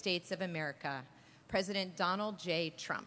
States of America, President Donald J. Trump.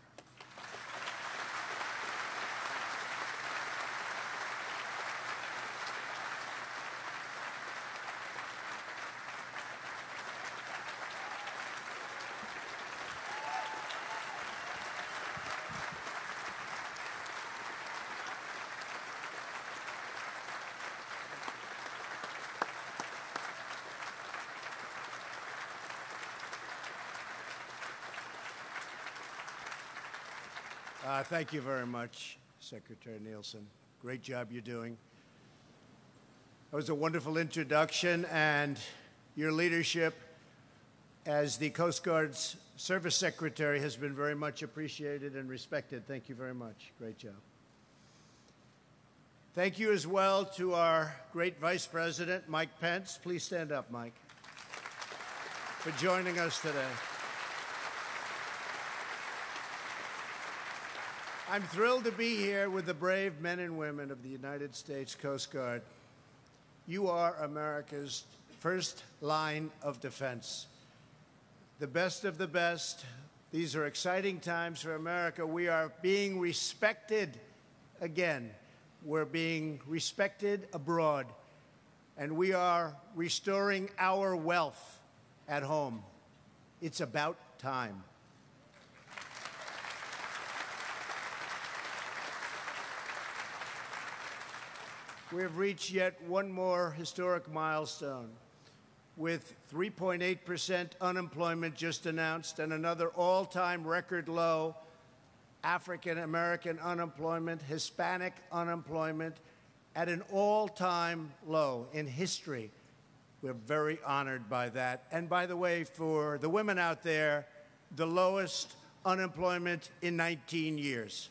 Thank you very much, Secretary Nielsen. Great job you're doing. That was a wonderful introduction, and your leadership as the Coast Guard's Service Secretary has been very much appreciated and respected. Thank you very much. Great job. Thank you as well to our great Vice President, Mike Pence. Please stand up, Mike, for joining us today. I'm thrilled to be here with the brave men and women of the United States Coast Guard. You are America's first line of defense. The best of the best. These are exciting times for America. We are being respected again. We're being respected abroad. And we are restoring our wealth at home. It's about time. We have reached yet one more historic milestone, with 3.8% unemployment just announced and another all-time record low African-American unemployment, Hispanic unemployment at an all-time low in history. We're very honored by that. And by the way, for the women out there, the lowest unemployment in 19 years.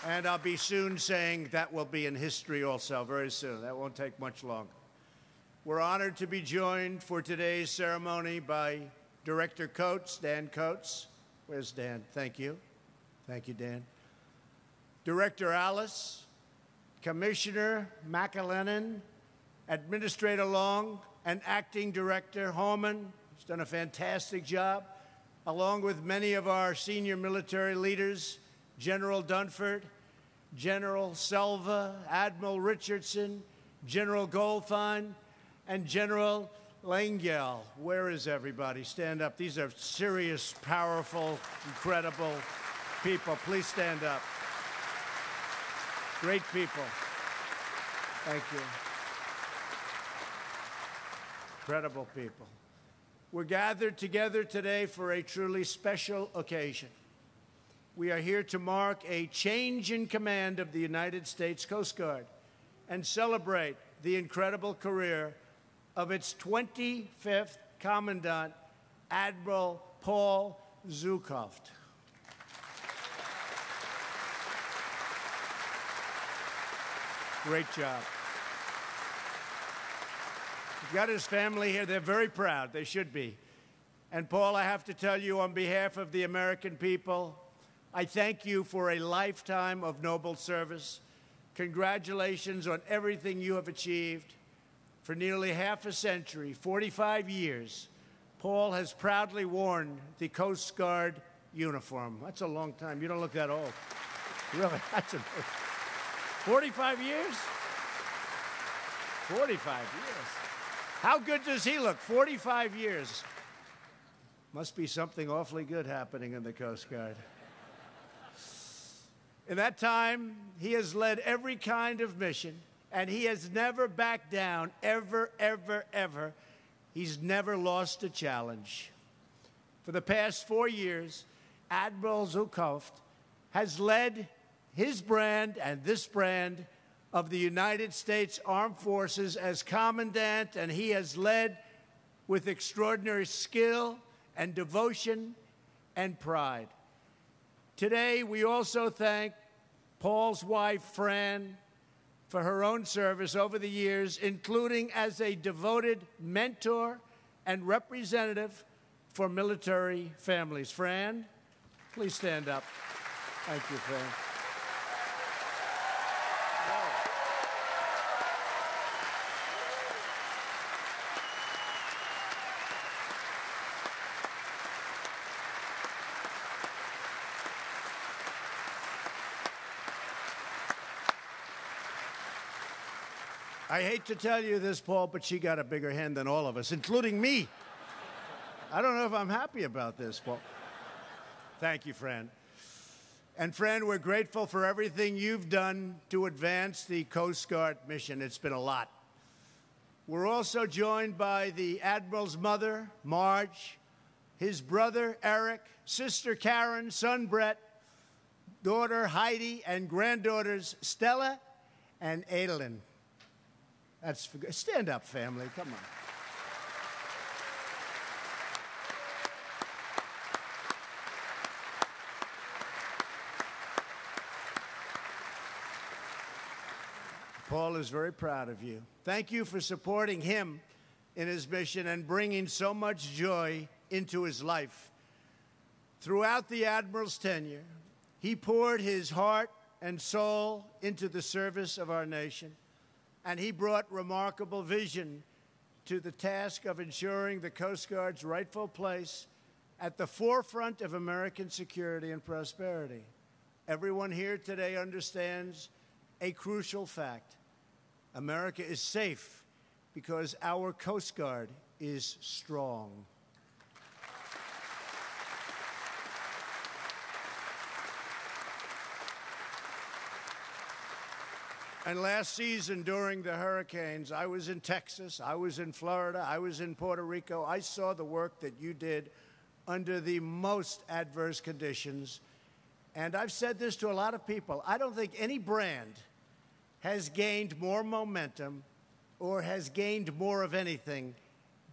And I'll be soon saying that will be in history also, very soon. That won't take much longer. We're honored to be joined for today's ceremony by Director Coates, Dan Coates. Where's Dan? Thank you. Thank you, Dan. Director Alice, Commissioner McAlennan, Administrator Long, and Acting Director Holman, who's done a fantastic job, along with many of our senior military leaders, General Dunford, General Selva, Admiral Richardson, General Goldfein, and General Langell. Where is everybody? Stand up. These are serious, powerful, incredible people. Please stand up. Great people. Thank you. Incredible people. We're gathered together today for a truly special occasion. We are here to mark a change in command of the United States Coast Guard and celebrate the incredible career of its 25th Commandant, Admiral Paul Zukhoft. Great job. He's got his family here. They're very proud. They should be. And Paul, I have to tell you on behalf of the American people, I thank you for a lifetime of noble service. Congratulations on everything you have achieved. For nearly half a century, 45 years, Paul has proudly worn the Coast Guard uniform. That's a long time. You don't look that old. Really, that's amazing. 45 years? 45 years. How good does he look? 45 years. Must be something awfully good happening in the Coast Guard. In that time, he has led every kind of mission, and he has never backed down, ever, ever, ever. He's never lost a challenge. For the past 4 years, Admiral Zukhoft has led his brand and this brand of the United States Armed Forces as Commandant, and he has led with extraordinary skill and devotion and pride. Today, we also thank Paul's wife, Fran, for her own service over the years, including as a devoted mentor and representative for military families. Fran, please stand up. Thank you, Fran. I hate to tell you this, Paul, but she got a bigger hand than all of us, including me. I don't know if I'm happy about this, Paul. Thank you, friend. And, friend, we're grateful for everything you've done to advance the Coast Guard mission. It's been a lot. We're also joined by the Admiral's mother, Marge, his brother, Eric, sister, Karen, son, Brett, daughter, Heidi, and granddaughters, Stella and Adeline. Stand up, family. Come on. Paul is very proud of you. Thank you for supporting him in his mission and bringing so much joy into his life. Throughout the Admiral's tenure, he poured his heart and soul into the service of our nation, and he brought remarkable vision to the task of ensuring the Coast Guard's rightful place at the forefront of American security and prosperity. Everyone here today understands a crucial fact. America is safe because our Coast Guard is strong. And last season, during the hurricanes, I was in Texas, I was in Florida, I was in Puerto Rico. I saw the work that you did under the most adverse conditions. And I've said this to a lot of people. I don't think any brand has gained more momentum or has gained more of anything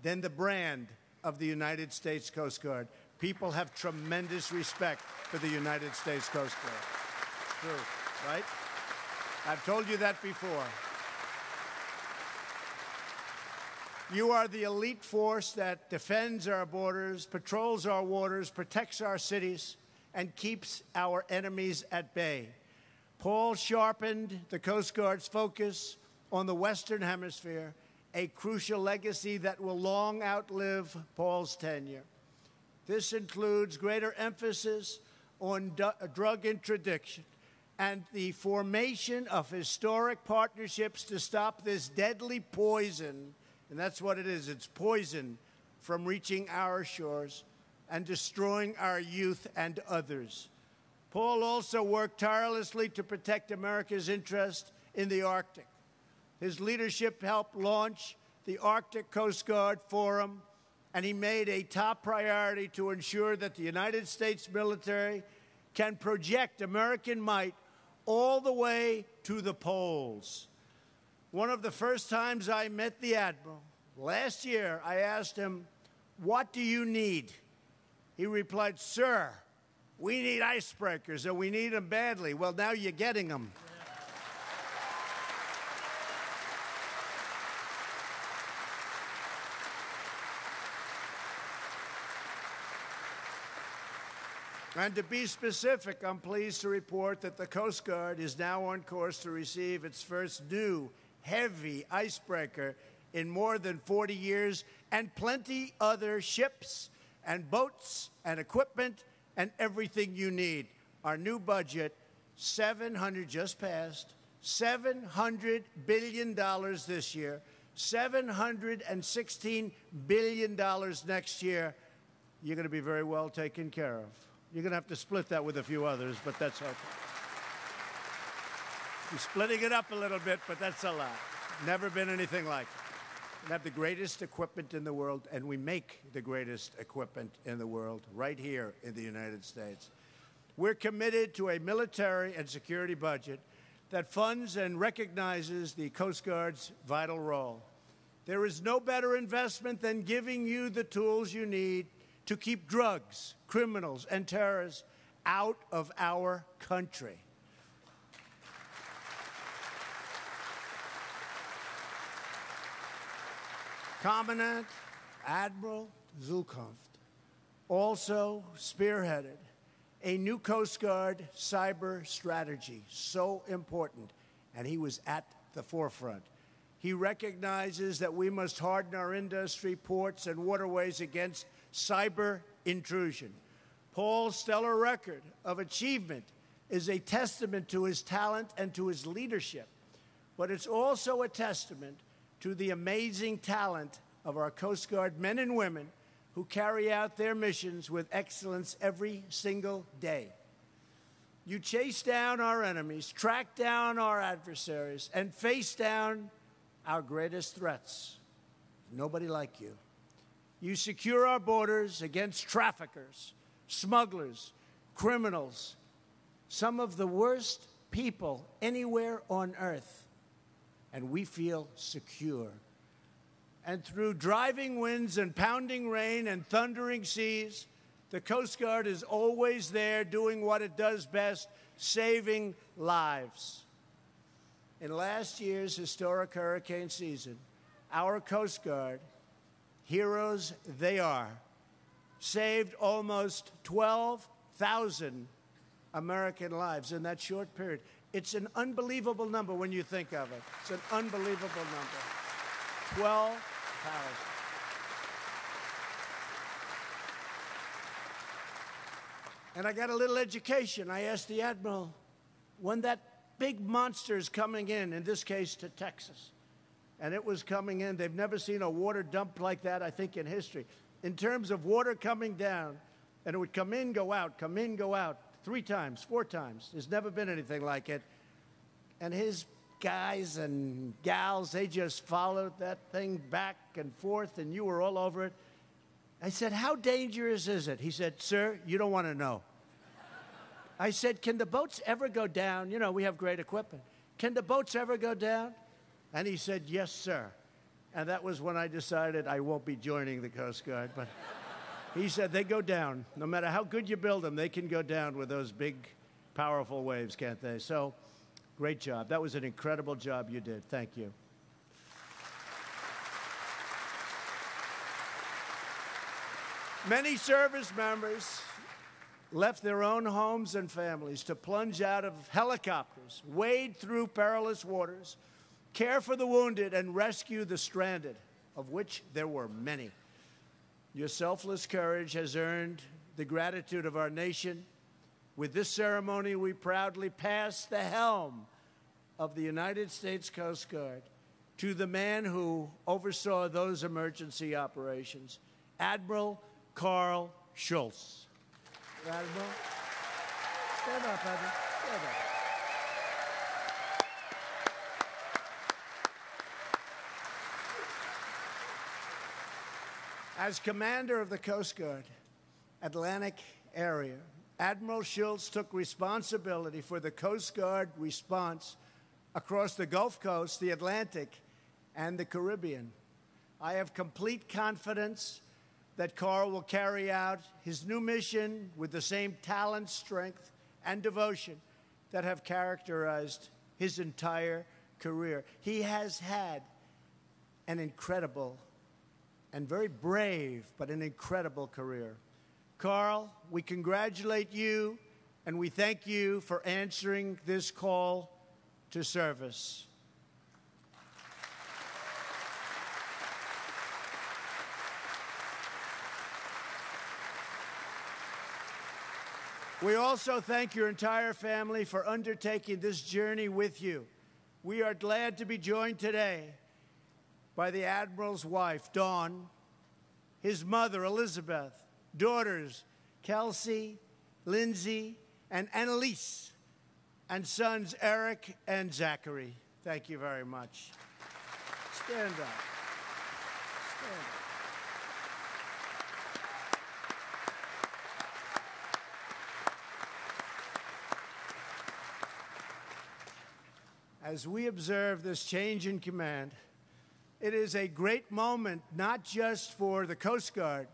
than the brand of the United States Coast Guard. People have tremendous respect for the United States Coast Guard. True, right? I've told you that before. You are the elite force that defends our borders, patrols our waters, protects our cities, and keeps our enemies at bay. Paul sharpened the Coast Guard's focus on the Western Hemisphere, a crucial legacy that will long outlive Paul's tenure. This includes greater emphasis on drug interdiction and the formation of historic partnerships to stop this deadly poison, and that's what it is, it's poison, from reaching our shores and destroying our youth and others. Paul also worked tirelessly to protect America's interest in the Arctic. His leadership helped launch the Arctic Coast Guard Forum, and he made a top priority to ensure that the United States military can project American might all the way to the poles. One of the first times I met the Admiral, last year, I asked him, "What do you need?" He replied, "Sir, we need icebreakers, and we need them badly." Well, now you're getting them. And to be specific, I'm pleased to report that the Coast Guard is now on course to receive its first new heavy icebreaker in more than 40 years, and plenty other ships and boats and equipment and everything you need. Our new budget, just passed, $700 billion this year, $716 billion next year. You're going to be very well taken care of. You're going to have to split that with a few others, but that's okay. We're splitting it up a little bit, but that's a lot. Never been anything like it. We have the greatest equipment in the world, and we make the greatest equipment in the world right here in the United States. We're committed to a military and security budget that funds and recognizes the Coast Guard's vital role. There is no better investment than giving you the tools you need to keep drugs, criminals, and terrorists out of our country. Commandant Admiral Zulkoff also spearheaded a new Coast Guard cyber strategy, so important, and he was at the forefront. He recognizes that we must harden our industry, ports, and waterways against cyber intrusion. Paul's stellar record of achievement is a testament to his talent and to his leadership. but it's also a testament to the amazing talent of our Coast Guard men and women who carry out their missions with excellence every single day. You chase down our enemies, track down our adversaries, and face down our greatest threats. Nobody like you. You secure our borders against traffickers, smugglers, criminals, some of the worst people anywhere on earth, and we feel secure. And through driving winds and pounding rain and thundering seas, the Coast Guard is always there doing what it does best, saving lives. In last year's historic hurricane season, our Coast Guard, heroes they are, saved almost 12,000 American lives in that short period. It's an unbelievable number when you think of it. It's an unbelievable number. 12,000. And I got a little education. I asked the Admiral, when that big monster is coming in this case to Texas, and it was coming in, they've never seen a water dump like that, I think, in history. In terms of water coming down, and it would come in, go out, 3 times, 4 times. There's never been anything like it. And his guys and gals, they just followed that thing back and forth, and you were all over it. I said, how dangerous is it? He said, sir, you don't want to know. I said, can the boats ever go down? You know, we have great equipment. Can the boats ever go down? And he said, yes, sir. And that was when I decided I won't be joining the Coast Guard. But he said, they go down. No matter how good you build them, they can go down with those big, powerful waves, can't they? So, great job. That was an incredible job you did. Thank you. Many service members left their own homes and families to plunge out of helicopters, wade through perilous waters, care for the wounded, and rescue the stranded, of which there were many. Your selfless courage has earned the gratitude of our nation. With this ceremony, we proudly pass the helm of the United States Coast Guard to the man who oversaw those emergency operations, Admiral Carl Schultz. Admiral, stand up, Admiral. Stand up. As commander of the Coast Guard, Atlantic area, Admiral Schultz took responsibility for the Coast Guard response across the Gulf Coast, the Atlantic, and the Caribbean. I have complete confidence that Carl will carry out his new mission with the same talent, strength, and devotion that have characterized his entire career. He has had an incredible and very brave, but an incredible career. Carl, we congratulate you, and we thank you for answering this call to service. We also thank your entire family for undertaking this journey with you. We are glad to be joined today by the Admiral's wife, Dawn, his mother, Elizabeth, daughters, Kelsey, Lindsay, and Annalise, and sons, Eric and Zachary. Thank you very much. Stand up. Stand up. As we observe this change in command, it is a great moment, not just for the Coast Guard,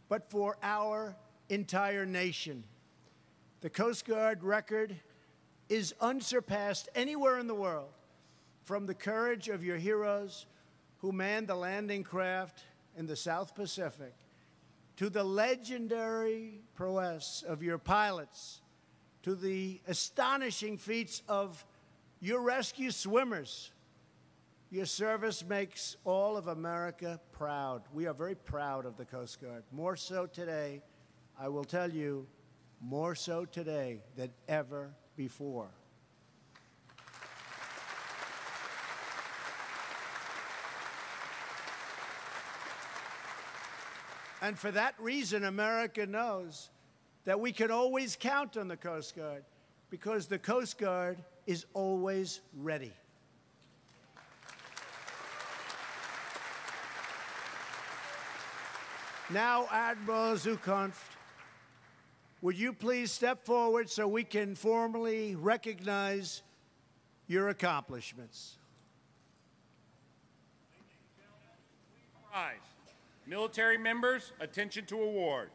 but for our entire nation. The Coast Guard record is unsurpassed anywhere in the world, from the courage of your heroes who manned the landing craft in the South Pacific, to the legendary prowess of your pilots, to the astonishing feats of your rescue swimmers. Your service makes all of America proud. We are very proud of the Coast Guard. More so today, I will tell you, more so today than ever before. And for that reason, America knows that we can always count on the Coast Guard because the Coast Guard is always ready. Now, Admiral Zukunft, would you please step forward so we can formally recognize your accomplishments? Rise. Military members, attention to award.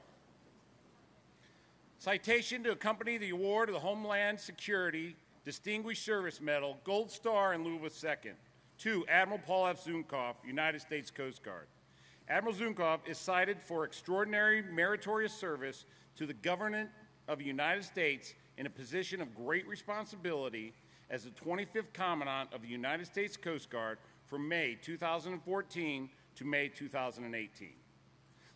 Citation to accompany the award of the Homeland Security Distinguished Service Medal, Gold Star in lieu of a second, to Admiral Paul F. Zukoff, United States Coast Guard. Admiral Zukoff is cited for extraordinary meritorious service to the government of the United States in a position of great responsibility as the 25th Commandant of the United States Coast Guard from May 2014 to May 2018,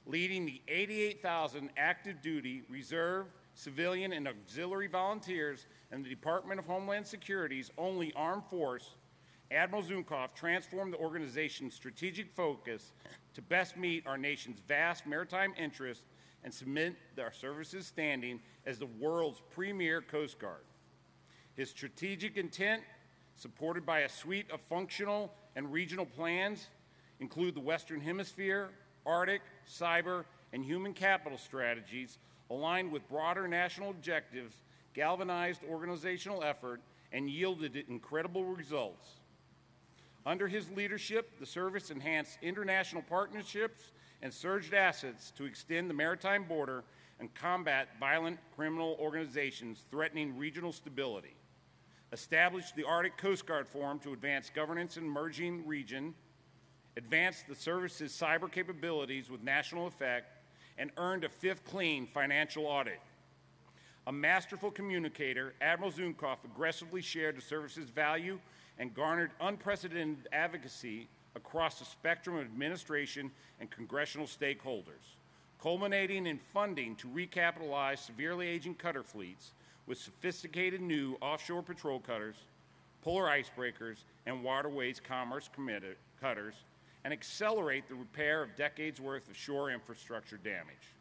leading the 88,000 active duty, reserve, civilian, and auxiliary volunteers in the Department of Homeland Security's only armed force. Admiral Zukoff transformed the organization's strategic focus to best meet our nation's vast maritime interests and cement our service's standing as the world's premier Coast Guard. His strategic intent, supported by a suite of functional and regional plans, include the Western Hemisphere, Arctic, cyber, and human capital strategies aligned with broader national objectives, galvanized organizational effort, and yielded incredible results. Under his leadership, the service enhanced international partnerships and surged assets to extend the maritime border and combat violent criminal organizations threatening regional stability, established the Arctic Coast Guard Forum to advance governance in emerging region, advanced the service's cyber capabilities with national effect, and earned a fifth clean financial audit. A masterful communicator, Admiral Zukoff aggressively shared the service's value and garnered unprecedented advocacy across the spectrum of administration and congressional stakeholders, culminating in funding to recapitalize severely aging cutter fleets with sophisticated new offshore patrol cutters, polar icebreakers, and waterways commerce cutters, and accelerate the repair of decades' worth of shore infrastructure damage.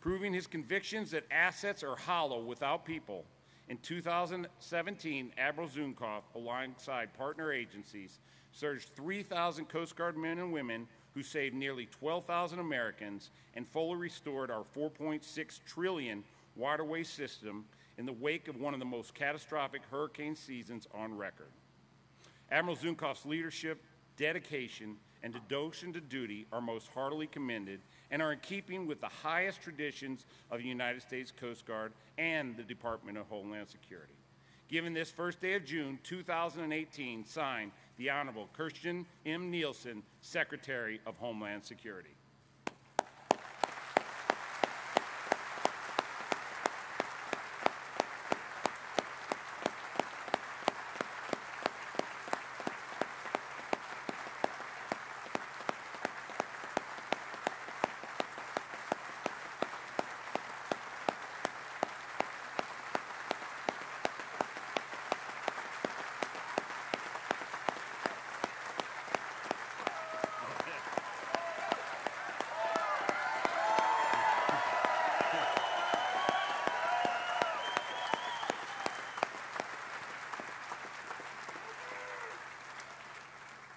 Proving his convictions that assets are hollow without people, in 2017, Admiral Zukoff, alongside partner agencies, surged 3,000 Coast Guard men and women who saved nearly 12,000 Americans and fully restored our $4.6 trillion waterway system in the wake of one of the most catastrophic hurricane seasons on record. Admiral Zukoff's leadership, dedication, and devotion to duty are most heartily commended and are in keeping with the highest traditions of the United States Coast Guard and the Department of Homeland Security. Given this first day of June 2018, signed the Honorable Kirsten M. Nielsen, Secretary of Homeland Security.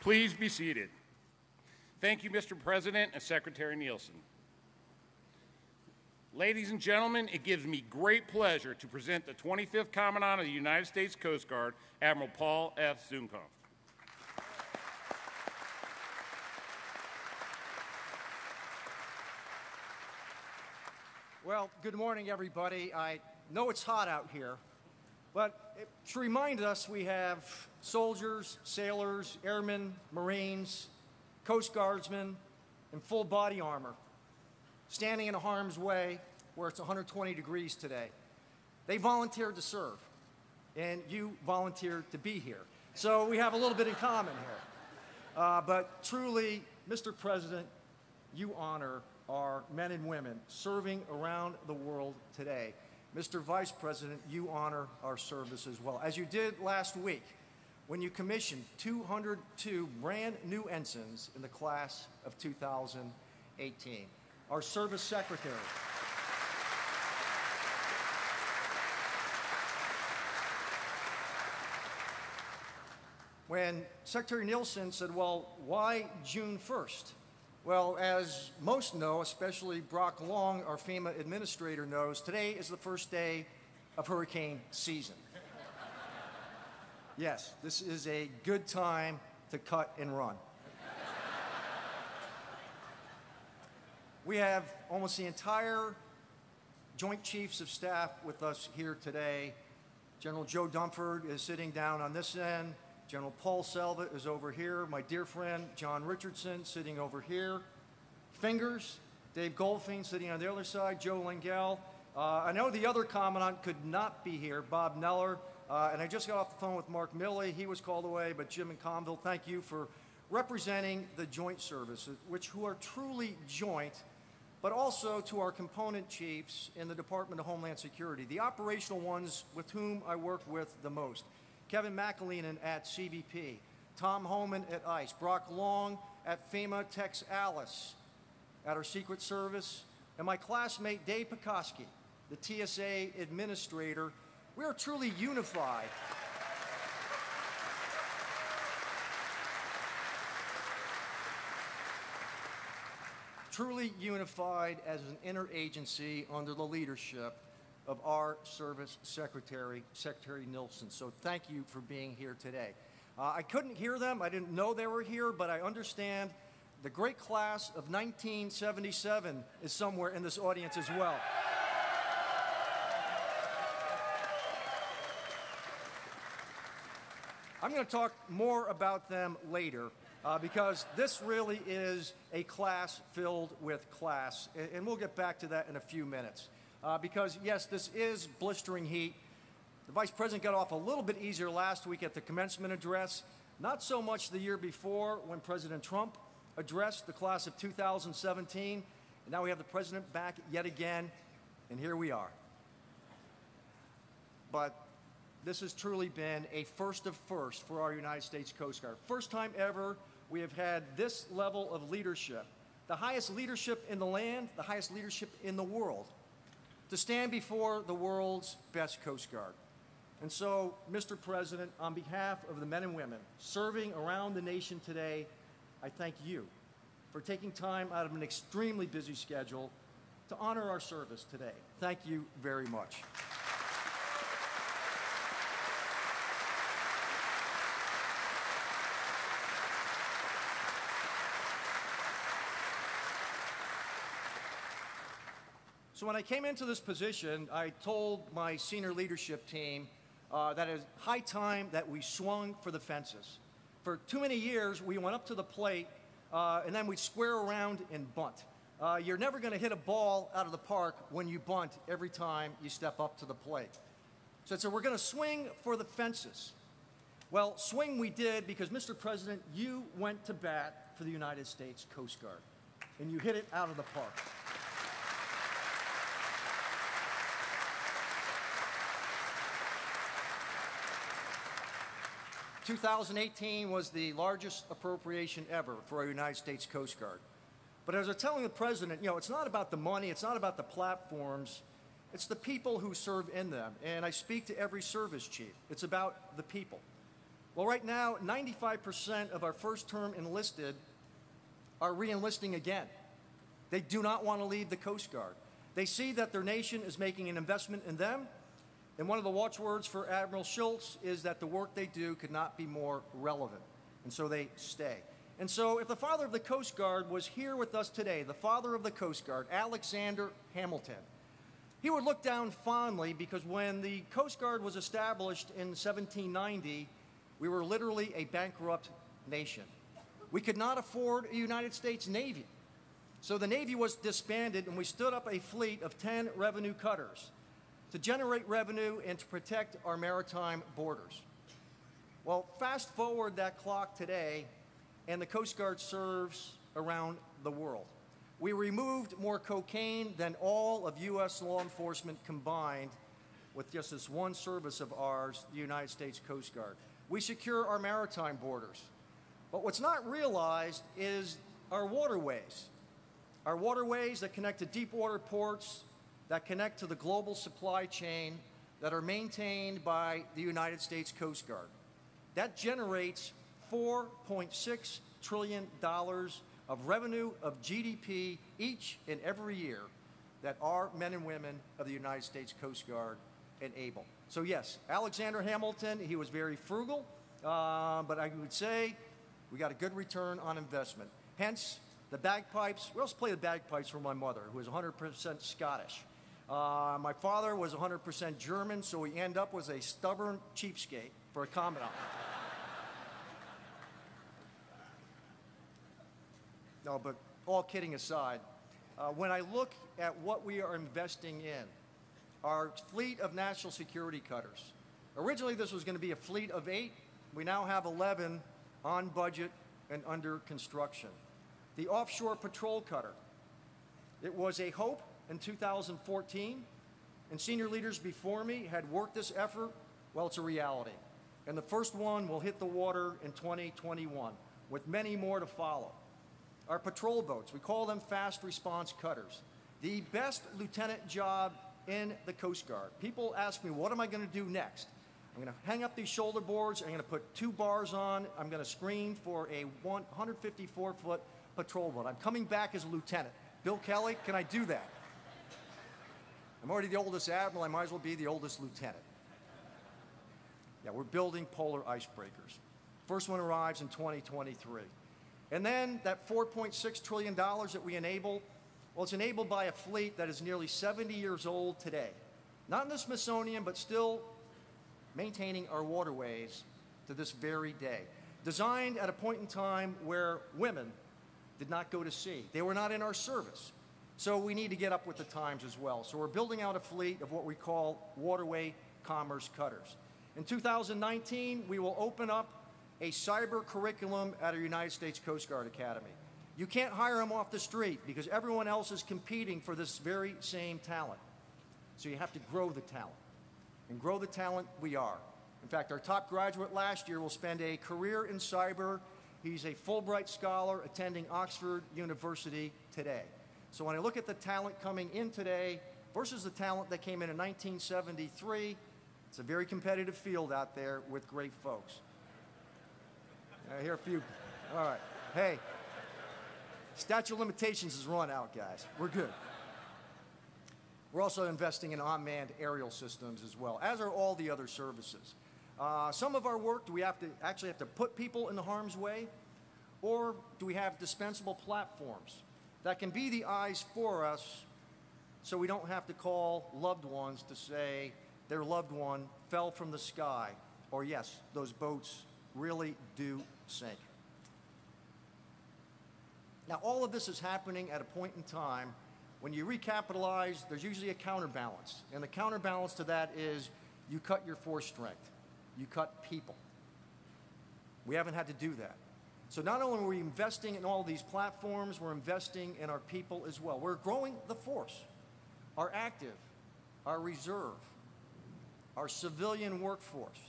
Please be seated. Thank you, Mr. President and Secretary Nielsen. Ladies and gentlemen, it gives me great pleasure to present the 25th Commandant of the United States Coast Guard, Admiral Paul F. Zukoff. Well, good morning, everybody. I know it's hot out here, but to remind us, we have soldiers, sailors, airmen, Marines, Coast Guardsmen in full body armor, standing in harm's way where it's 120 degrees today. They volunteered to serve, and you volunteered to be here. So we have a little bit in common here. But truly, Mr. President, you honor our men and women serving around the world today. Mr. Vice President, you honor our service as well, as you did last week when you commissioned 202 brand new ensigns in the class of 2018. our service secretary. When Secretary Nielsen said, well, why June 1st? Well, as most know, especially Brock Long, our FEMA administrator, knows, today is the first day of hurricane season. Yes, this is a good time to cut and run. We have almost the entire Joint Chiefs of Staff with us here today. General Joe Dunford is sitting down on this end. General Paul Selva is over here. My dear friend John Richardson sitting over here. Fingers, Dave Goldfein sitting on the other side. Joe Lengel. I know the other commandant could not be here, Bob Neller. And I just got off the phone with Mark Milley. He was called away, but Jim and Conville, thank you for representing the joint services, who are truly joint, but also to our component chiefs in the Department of Homeland Security, the operational ones with whom I work with the most. Kevin McAleenan at CBP, Tom Homan at ICE, Brock Long at FEMA Tex Alice at our Secret Service, and my classmate Dave Pekoski, the TSA administrator. We are truly unified. Truly unified as an interagency under the leadership of our service secretary, Secretary Nielsen. So thank you for being here today. I couldn't hear them. I didn't know they were here, but I understand the great class of 1977 is somewhere in this audience as well. I'm going to talk more about them later because this really is a class filled with class, and we'll get back to that in a few minutes. Because, yes, this is blistering heat. The Vice President got off a little bit easier last week at the commencement address, not so much the year before when President Trump addressed the class of 2017. And now we have the President back yet again, and here we are. But this has truly been a first of firsts for our United States Coast Guard. First time ever we have had this level of leadership, the highest leadership in the land, the highest leadership in the world, to stand before the world's best Coast Guard. And so, Mr. President, on behalf of the men and women serving around the nation today, I thank you for taking time out of an extremely busy schedule to honor our service today. Thank you very much. So when I came into this position, I told my senior leadership team that it's high time that we swung for the fences. For too many years, we went up to the plate, and then we'd square around and bunt. You're never going to hit a ball out of the park when you bunt every time you step up to the plate. So we're going to swing for the fences. Well, swing we did because, Mr. President, you went to bat for the United States Coast Guard, and you hit it out of the park. 2018 was the largest appropriation ever for our United States Coast Guard. But as I was telling the President, it's not about the money, it's not about the platforms, it's the people who serve in them. And I speak to every service chief. It's about the people. Well, right now, 95% of our first-term enlisted are re-enlisting again. They do not want to leave the Coast Guard. They see that their nation is making an investment in them. And one of the watchwords for Admiral Schultz is that the work they do could not be more relevant. And so they stay. And so if the father of the Coast Guard was here with us today, the father of the Coast Guard, Alexander Hamilton, he would look down fondly because when the Coast Guard was established in 1790, we were literally a bankrupt nation. We could not afford a United States Navy. So the Navy was disbanded, and we stood up a fleet of 10 revenue cutters to generate revenue and to protect our maritime borders. Well, fast forward that clock today, and the Coast Guard serves around the world. We removed more cocaine than all of U.S. law enforcement combined with just this one service of ours, the United States Coast Guard. We secure our maritime borders. But what's not realized is our waterways. Our waterways that connect to deep water ports, that connect to the global supply chain, that are maintained by the United States Coast Guard. That generates $4.6 trillion of revenue, of GDP, each and every year that our men and women of the United States Coast Guard enable. So yes, Alexander Hamilton, he was very frugal, but I would say we got a good return on investment. Hence, the bagpipes. We also play the bagpipes for my mother, who is 100% Scottish. My father was 100% German, so we end up with a stubborn cheapskate for a commandant. No, but all kidding aside, when I look at what we are investing in, our fleet of national security cutters. Originally, this was going to be a fleet of 8. We now have 11 on budget and under construction. The offshore patrol cutter. It was a hope in 2014, and senior leaders before me had worked this effort. Well, it's a reality. And the first one will hit the water in 2021, with many more to follow. Our patrol boats, we call them fast response cutters. The best lieutenant job in the Coast Guard. People ask me, what am I going to do next? I'm going to hang up these shoulder boards, I'm going to put 2 bars on, I'm going to screen for a 154-foot patrol boat. I'm coming back as a lieutenant. Bill Kelly, can I do that? I'm already the oldest admiral, I might as well be the oldest lieutenant. Yeah, we're building polar icebreakers. First one arrives in 2023. And then that $4.6 trillion that we enable, well, it's enabled by a fleet that is nearly 70 years old today. Not in the Smithsonian, but still maintaining our waterways to this very day. Designed at a point in time where women did not go to sea. They were not in our service. So we need to get up with the times as well. So we're building out a fleet of what we call waterway commerce cutters. In 2019, we will open up a cyber curriculum at our United States Coast Guard Academy. You can't hire them off the street because everyone else is competing for this very same talent. So you have to grow the talent. And grow the talent we are. In fact, our top graduate last year will spend a career in cyber. He's a Fulbright scholar attending Oxford University today. So when I look at the talent coming in today versus the talent that came in 1973, it's a very competitive field out there with great folks. I hear a few. All right. Hey, statute of limitations is run out, guys. We're good. We're also investing in unmanned aerial systems as well, as are all the other services. Some of our work, do we actually have to put people in harm's way? Or do we have dispensable platforms that can be the eyes for us so we don't have to call loved ones to say their loved one fell from the sky, or yes, those boats really do sink. Now, all of this is happening at a point in time when you recapitalize, there's usually a counterbalance. And the counterbalance to that is you cut your force strength. You cut people. We haven't had to do that. So not only are we investing in all these platforms, we're investing in our people as well. We're growing the force, our active, our reserve, our civilian workforce.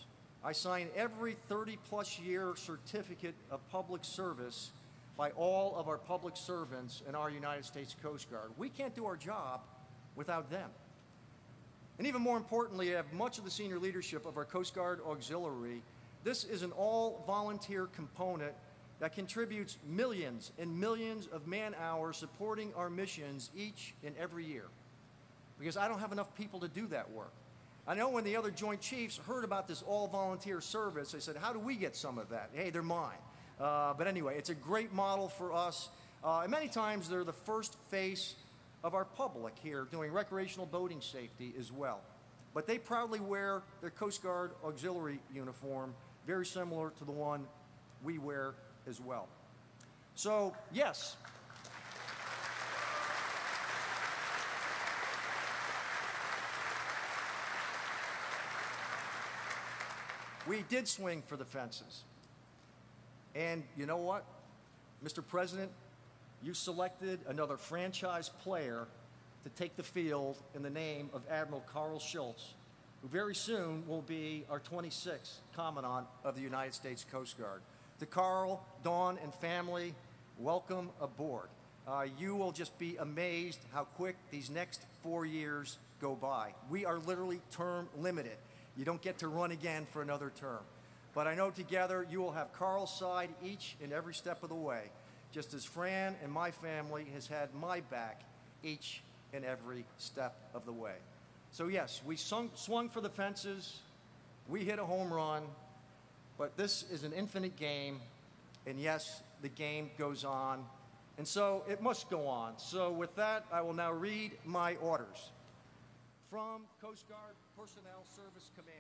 I sign every 30-plus year certificate of public service by all of our public servants in our United States Coast Guard. We can't do our job without them. And even more importantly, I have much of the senior leadership of our Coast Guard Auxiliary. This is an all-volunteer component that contributes millions and millions of man-hours supporting our missions each and every year. Because I don't have enough people to do that work. I know when the other Joint Chiefs heard about this all-volunteer service, they said, how do we get some of that? Hey, they're mine. But anyway, it's a great model for us. And many times they're the first face of our public here doing recreational boating safety as well. But they proudly wear their Coast Guard Auxiliary uniform, very similar to the one we wear as well. So, yes. We did swing for the fences. And you know what, Mr. President, you selected another franchise player to take the field in the name of Admiral Carl Schultz, who very soon will be our 26th Commandant of the United States Coast Guard. To Carl, Dawn, and family, welcome aboard. You will just be amazed how quick these next 4 years go by. We are literally term limited. You don't get to run again for another term. But I know together you will have Carl's side each and every step of the way, just as Fran and my family has had my back each and every step of the way. So yes, we swung for the fences, we hit a home run, but this is an infinite game, and yes, the game goes on, and so it must go on. So with that, I will now read my orders. From Coast Guard Personnel Service Command.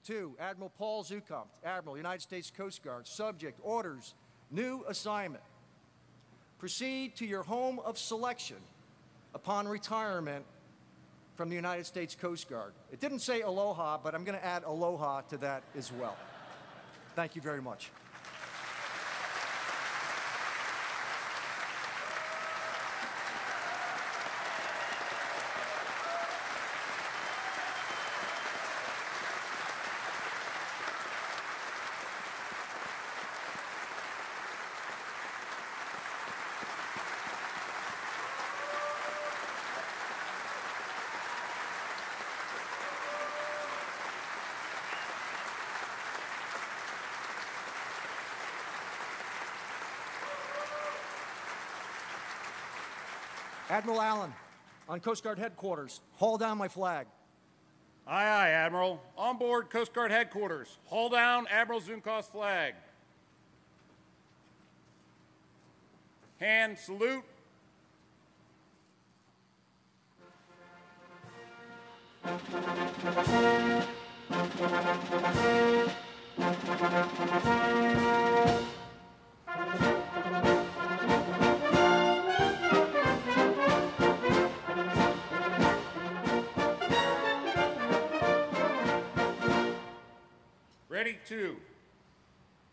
To Admiral Paul Zukunft, Admiral, United States Coast Guard. Subject, orders, new assignment. Proceed to your home of selection upon retirement from the United States Coast Guard. It didn't say aloha, but I'm going to add aloha to that as well. Thank you very much. Admiral Allen, on Coast Guard headquarters, haul down my flag. Aye, aye, Admiral. On board Coast Guard headquarters. Haul down Admiral Zunkoff's flag. Hand salute. Ready, two.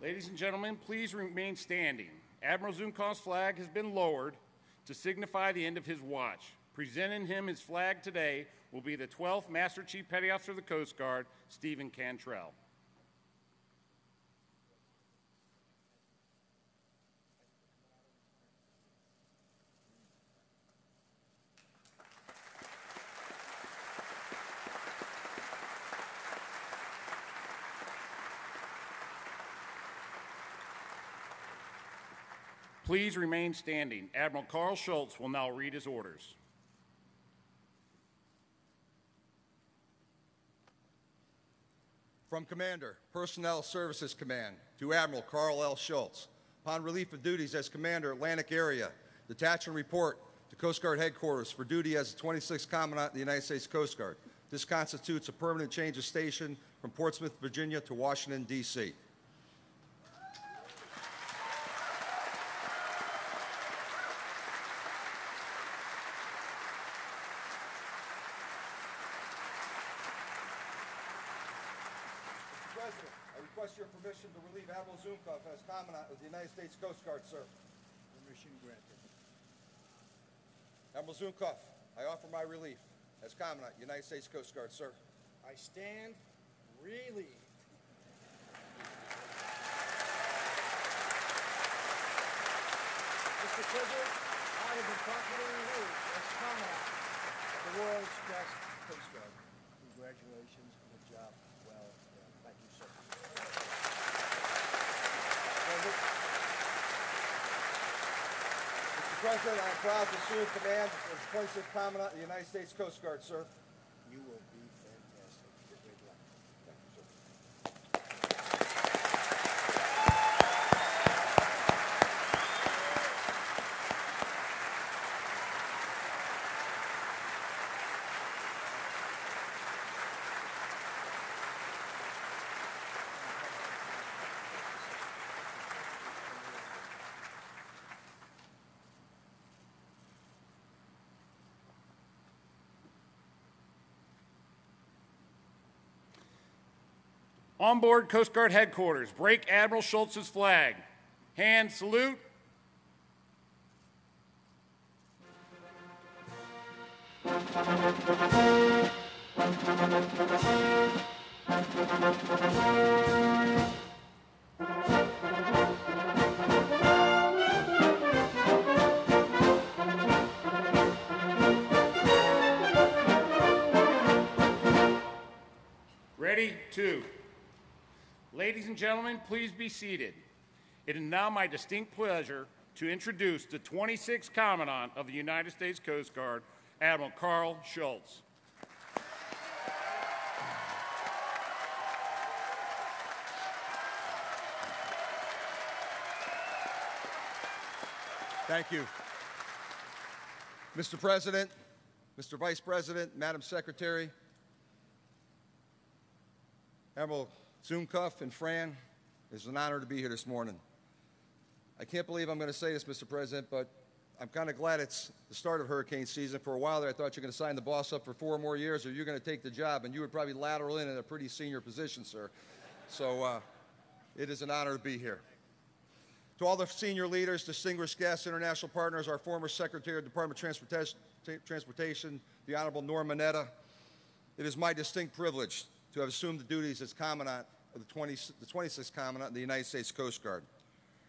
Ladies and gentlemen, please remain standing. Admiral Zunkoff's flag has been lowered to signify the end of his watch. Presenting him his flag today will be the 12th Master Chief Petty Officer of the Coast Guard, Stephen Cantrell. Please remain standing. Admiral Carl Schultz will now read his orders. From Commander, Personnel Services Command, to Admiral Carl L. Schultz. Upon relief of duties as Commander, Atlantic Area, detach and report to Coast Guard Headquarters for duty as the 26th Commandant of the United States Coast Guard. This constitutes a permanent change of station from Portsmouth, Virginia to Washington, D.C. Your permission to relieve Admiral Zunkoff as Commandant of the United States Coast Guard, sir. Permission granted. Admiral Zunkoff, I offer my relief as Commandant of the United States Coast Guard, sir. I stand relieved. Mr. President, I have been properly relieved as Commandant of the world's best Coast Guard. Congratulations. Good job. Well done. Thank you, sir. Mr. President, I am proud to assume command as 26th Commandant of the United States Coast Guard, sir. You will be fantastic. Good luck. Thank you, sir. On board Coast Guard Headquarters, break Admiral Schultz's flag. Hand salute. Ready? 2. Ladies and gentlemen, please be seated. It is now my distinct pleasure to introduce the 26th Commandant of the United States Coast Guard, Admiral Carl Schultz. Thank you. Mr. President, Mr. Vice President, Madam Secretary, Admiral Zumkov and Fran, it's an honor to be here this morning. I can't believe I'm going to say this, Mr. President, but I'm kind of glad it's the start of hurricane season. For a while there, I thought you were going to sign the boss up for 4 more years, or you're going to take the job, and you would probably lateral in a pretty senior position, sir. So it is an honor to be here. To all the senior leaders, distinguished guests, international partners, our former Secretary of the Department of Transportation, the Honorable Norm Mineta, it is my distinct privilege to have assumed the duties as Commandant of the 26th Commandant of the United States Coast Guard.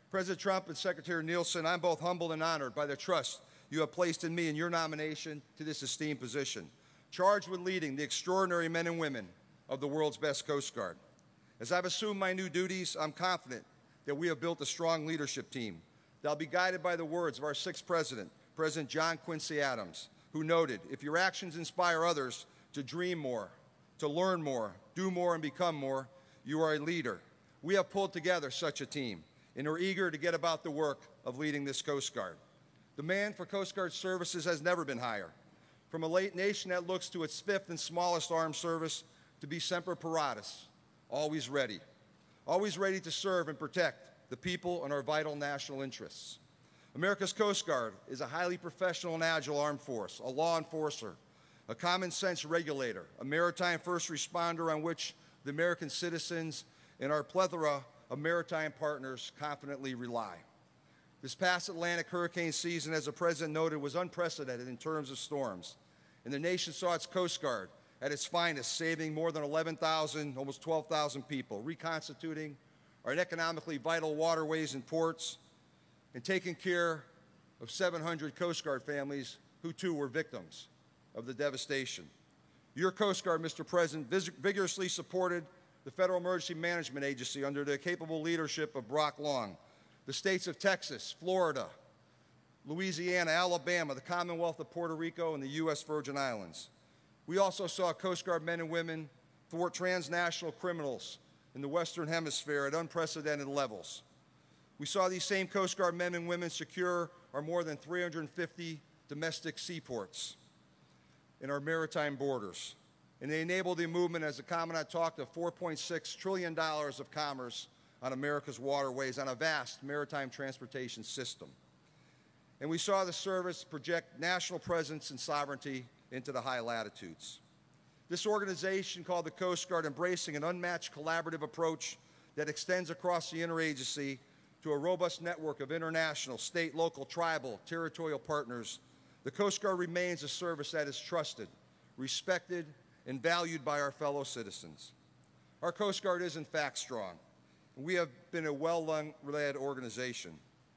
President Trump and Secretary Nielsen, I'm both humbled and honored by the trust you have placed in me in your nomination to this esteemed position, charged with leading the extraordinary men and women of the world's best Coast Guard. As I've assumed my new duties, I'm confident that we have built a strong leadership team that will be guided by the words of our 6th President, President John Quincy Adams, who noted, if your actions inspire others to dream more, to learn more, do more, and become more, you are a leader. We have pulled together such a team and are eager to get about the work of leading this Coast Guard. Demand for Coast Guard services has never been higher. From a late nation that looks to its 5th and smallest armed service to be semper paratus, always ready to serve and protect the people and our vital national interests. America's Coast Guard is a highly professional and agile armed force, a law enforcer, a common sense regulator, a maritime first responder on which the American citizens and our plethora of maritime partners confidently rely. This past Atlantic hurricane season, as the President noted, was unprecedented in terms of storms, and the nation saw its Coast Guard at its finest, saving more than 11,000, almost 12,000 people, reconstituting our economically vital waterways and ports, and taking care of 700 Coast Guard families who, too, were victims of the devastation. Your Coast Guard, Mr. President, vigorously supported the Federal Emergency Management Agency under the capable leadership of Brock Long, the states of Texas, Florida, Louisiana, Alabama, the Commonwealth of Puerto Rico, and the U.S. Virgin Islands. We also saw Coast Guard men and women thwart transnational criminals in the Western Hemisphere at unprecedented levels. We saw these same Coast Guard men and women secure our more than 350 domestic seaports in our maritime borders. And they enabled the movement, as the Commandant talked, of $4.6 trillion of commerce on America's waterways on a vast maritime transportation system. And we saw the service project national presence and sovereignty into the high latitudes. This organization, called the Coast Guard, embracing an unmatched collaborative approach that extends across the interagency to a robust network of international, state, local, tribal, territorial partners, the Coast Guard remains a service that is trusted, respected, and valued by our fellow citizens. Our Coast Guard is, in fact, strong, and we have been a well-led organization.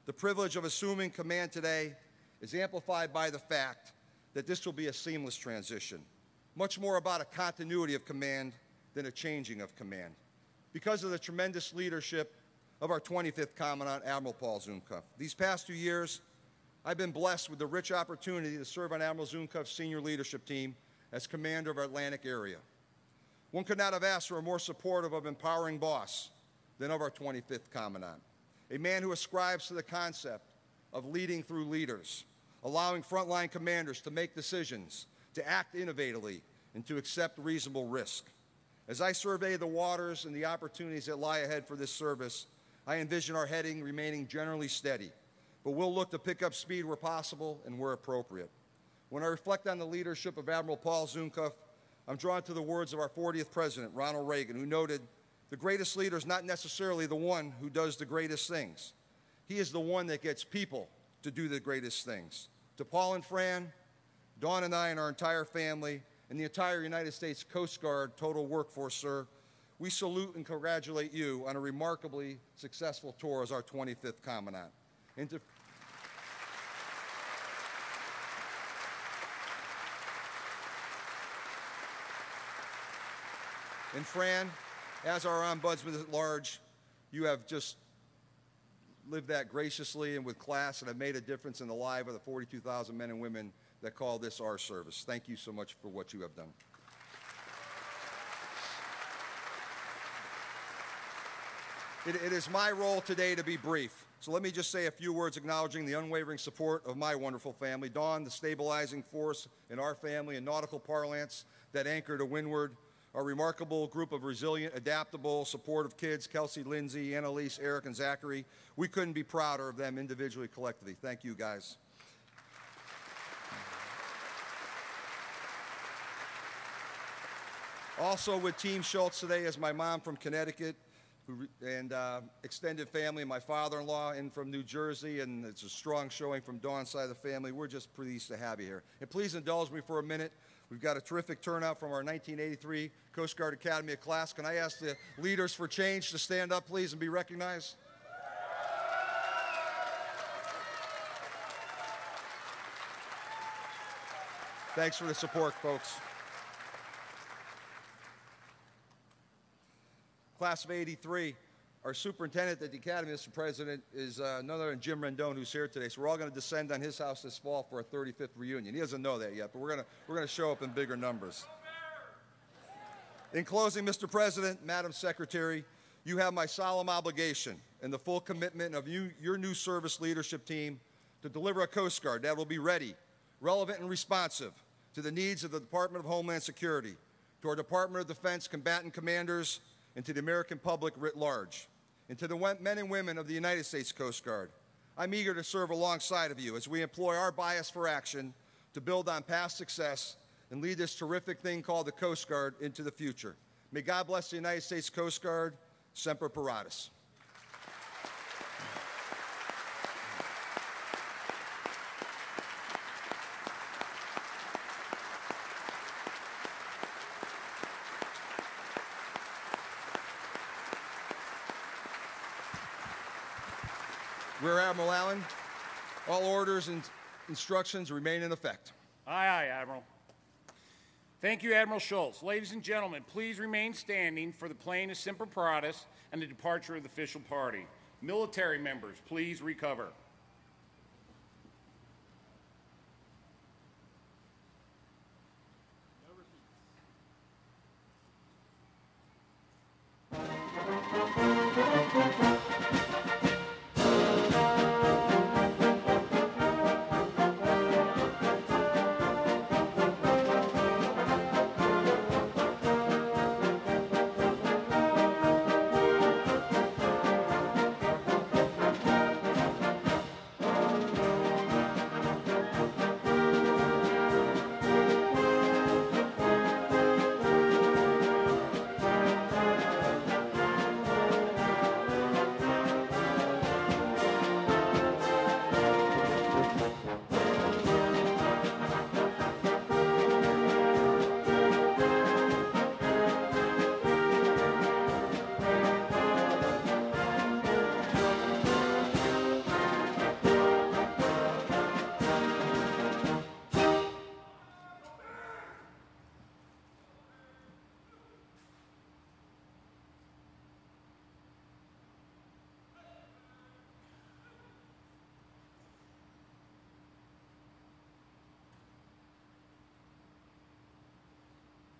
The privilege of assuming command today is amplified by the fact that this will be a seamless transition, much more about a continuity of command than a changing of command, because of the tremendous leadership of our 25th Commandant, Admiral Paul Zumkov. These past 2 years, I've been blessed with the rich opportunity to serve on Admiral Zumkov's senior leadership team as commander of our Atlantic area. One could not have asked for a more supportive of empowering boss than of our 25th Commandant, a man who ascribes to the concept of leading through leaders, allowing frontline commanders to make decisions, to act innovatively, and to accept reasonable risk. As I survey the waters and the opportunities that lie ahead for this service, I envision our heading remaining generally steady, but we'll look to pick up speed where possible and where appropriate. When I reflect on the leadership of Admiral Paul Zumkov, I'm drawn to the words of our 40th President, Ronald Reagan, who noted, "The greatest leader is not necessarily the one who does the greatest things. He is the one that gets people to do the greatest things." To Paul and Fran, Dawn and I and our entire family, and the entire United States Coast Guard total workforce, sir, we salute and congratulate you on a remarkably successful tour as our 25th Commandant. And Fran, as our ombudsman at large, you have just lived that graciously and with class and have made a difference in the lives of the 42,000 men and women that call this our service. Thank you so much for what you have done. It is my role today to be brief. So let me just say a few words acknowledging the unwavering support of my wonderful family. Dawn, the stabilizing force in our family, in nautical parlance, that anchor to windward. Our remarkable group of resilient, adaptable, supportive kids, Kelsey, Lindsay, Annalise, Eric, and Zachary. We couldn't be prouder of them individually, collectively. Thank you, guys. Also with Team Schultz today is my mom from Connecticut, and extended family, my father-in-law in from New Jersey, and it's a strong showing from Dawn's side of the family. We're just pleased to have you here. And please indulge me for a minute. We've got a terrific turnout from our 1983 Coast Guard Academy class. Can I ask the leaders for change to stand up, please, and be recognized? Thanks for the support, folks. Class of '83, our superintendent at the Academy, Mr. President, is none other than Jim Rendon, who's here today. So we're all going to descend on his house this fall for our 35th reunion. He doesn't know that yet, but we're going to show up in bigger numbers. In closing, Mr. President, Madam Secretary, you have my solemn obligation and the full commitment of your new service leadership team to deliver a Coast Guard that will be ready, relevant, and responsive to the needs of the Department of Homeland Security, to our Department of Defense combatant commanders, and to the American public writ large, and to the men and women of the United States Coast Guard. I'm eager to serve alongside of you as we employ our bias for action to build on past success and lead this terrific thing called the Coast Guard into the future. May God bless the United States Coast Guard. Semper Paratus. Rear Admiral Allen, all orders and instructions remain in effect. Aye, aye, Admiral. Thank you, Admiral Schultz. Ladies and gentlemen, please remain standing for the playing of Semper Paratus and the departure of the official party. Military members, please recover.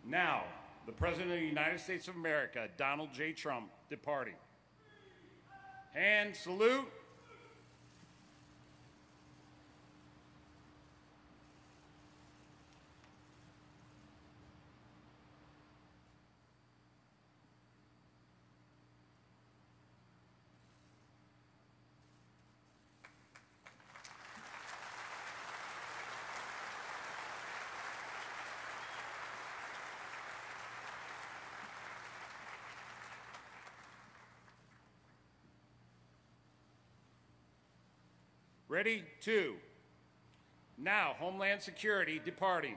Now, the President of the United States of America, Donald J. Trump, departing. Hand salute. Ready? Two. Now, Homeland Security departing.